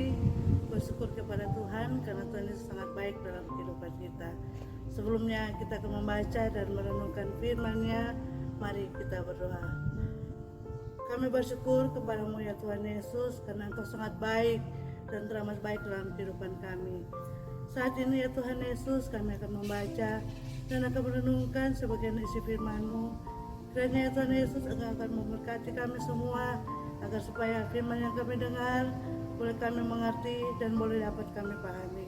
mari bersyukur kepada Tuhan karena Tuhan itu sangat baik dalam kehidupan kita. Sebelumnya kita akan membaca dan merenungkan firman-Nya. Mari kita berdoa. Kami bersyukur kepada-Mu ya Tuhan Yesus karena Engkau sangat baik dan teramat baik dalam kehidupan kami. Saat ini ya Tuhan Yesus, kami akan membaca dan akan merenungkan sebagian isi firman-Mu. Kiranya ya Tuhan Yesus, Engkau akan memberkati kami semua agar supaya firman yang kami dengar boleh kami mengerti dan boleh dapat kami pahami.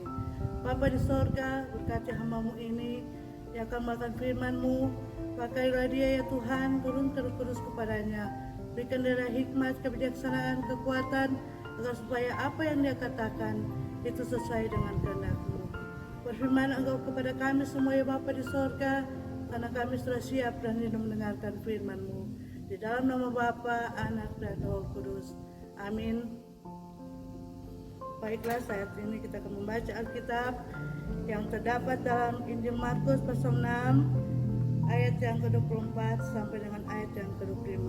Bapa di sorga, berkati hamba-Mu ini yang akan makan firman-Mu. Pakailah dia ya Tuhan, turunkan kudus kepadanya. Berikan dia hikmat, kebijaksanaan, kekuatan agar supaya apa yang dia katakan itu sesuai dengan kehendak-Mu. Berfirman Engkau kepada kami semua ya Bapa di sorga, karena kami sudah siap dan rindu mendengarkan firman-Mu. Di dalam nama Bapa, Anak, dan Roh Kudus. Amin. Baiklah, saat ini kita akan membaca Alkitab yang terdapat dalam Injil Markus pasal 6 ayat yang ke-24 sampai dengan ayat yang ke-25.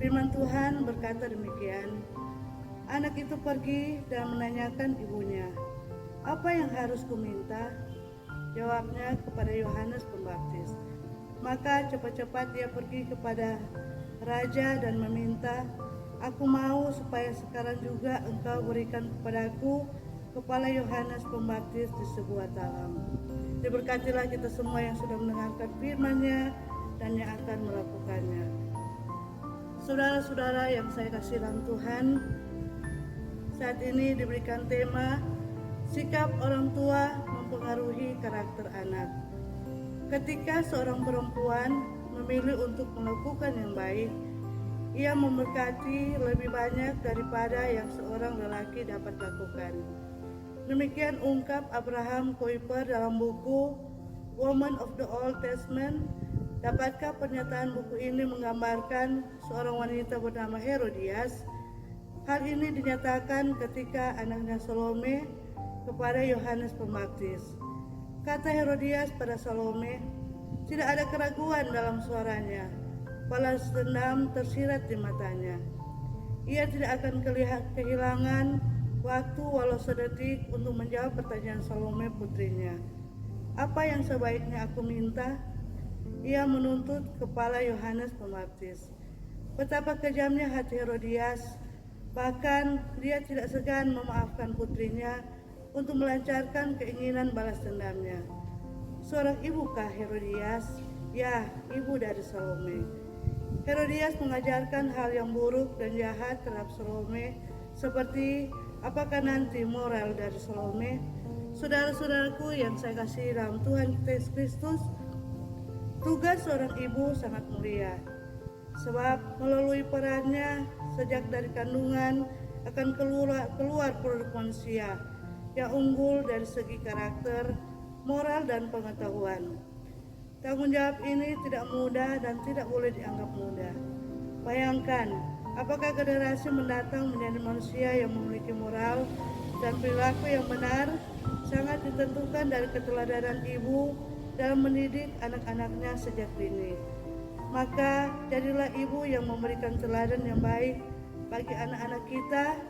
Firman Tuhan berkata demikian. Anak itu pergi dan menanyakan ibunya, "Apa yang harus kuminta?" Jawabnya kepada Yohanes Pembaptis. Maka cepat-cepat dia pergi kepada raja dan meminta, "Aku mau supaya sekarang juga engkau berikan kepadaku kepala Yohanes Pembaptis di sebuah talam." Diberkatilah kita semua yang sudah mendengarkan firman-Nya dan yang akan melakukannya. Saudara-saudara yang saya kasih dalam Tuhan, saat ini diberikan tema sikap orang tua mempengaruhi karakter anak. Ketika seorang perempuan memilih untuk melakukan yang baik, ia memberkati lebih banyak daripada yang seorang lelaki dapat lakukan. Demikian ungkap Abraham Kuyper dalam buku Women of the Old Testament. Dapatkah pernyataan buku ini menggambarkan seorang wanita bernama Herodias? Hal ini dinyatakan ketika anaknya Salome kepada Yohanes Pembaptis. Kata Herodias pada Salome, tidak ada keraguan dalam suaranya, balas dendam tersirat di matanya. Ia tidak akan kehilangan waktu walau sedetik untuk menjawab pertanyaan Salome putrinya. Apa yang sebaiknya aku minta? Ia menuntut kepala Yohanes Pembaptis. Betapa kejamnya hati Herodias, bahkan dia tidak segan memaafkan putrinya untuk melancarkan keinginan balas dendamnya. Seorang ibukah Herodias? Ya, ibu dari Salome. Herodias mengajarkan hal yang buruk dan jahat terhadap Salome, seperti apakah nanti moral dari Salome? Saudara-saudaraku yang saya kasih dalam Tuhan kita Yesus Kristus, tugas seorang ibu sangat mulia, sebab melalui perannya sejak dari kandungan akan keluar produk manusia yang unggul dari segi karakter, moral, dan pengetahuan. Tanggung jawab ini tidak mudah dan tidak boleh dianggap mudah. Bayangkan, apakah generasi mendatang menjadi manusia yang memiliki moral dan perilaku yang benar sangat ditentukan dari keteladanan ibu dalam mendidik anak-anaknya sejak dini. Maka jadilah ibu yang memberikan teladan yang baik bagi anak-anak kita,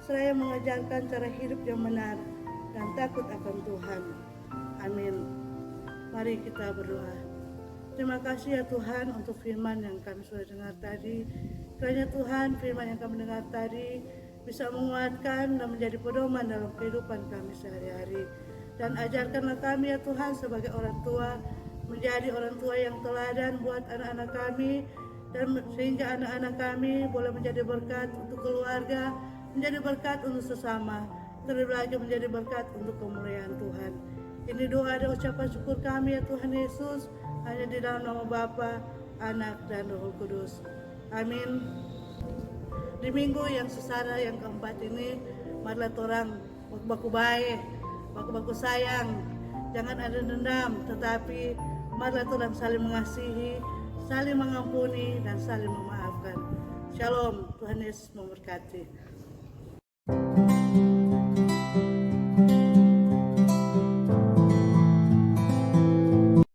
seraya mengajarkan cara hidup yang benar dan takut akan Tuhan. Amin. Mari kita berdoa. Terima kasih ya Tuhan untuk firman yang kami sudah dengar tadi. Kiranya Tuhan firman yang kami dengar tadi bisa menguatkan dan menjadi pedoman dalam kehidupan kami sehari-hari. Dan ajarkanlah kami ya Tuhan sebagai orang tua, menjadi orang tua yang teladan buat anak-anak kami, dan sehingga anak-anak kami boleh menjadi berkat untuk keluarga, menjadi berkat untuk sesama, terlebih lagi menjadi berkat untuk kemuliaan Tuhan. Ini doa dan ucapan syukur kami ya Tuhan Yesus, hanya di dalam nama Bapa, Anak, dan Roh Kudus. Amin. Di minggu yang sesara yang keempat ini, marilah torang baku baik, baku sayang, jangan ada dendam, tetapi marilah torang saling mengasihi, saling mengampuni, dan saling memaafkan. Shalom, Tuhan Yesus memberkati.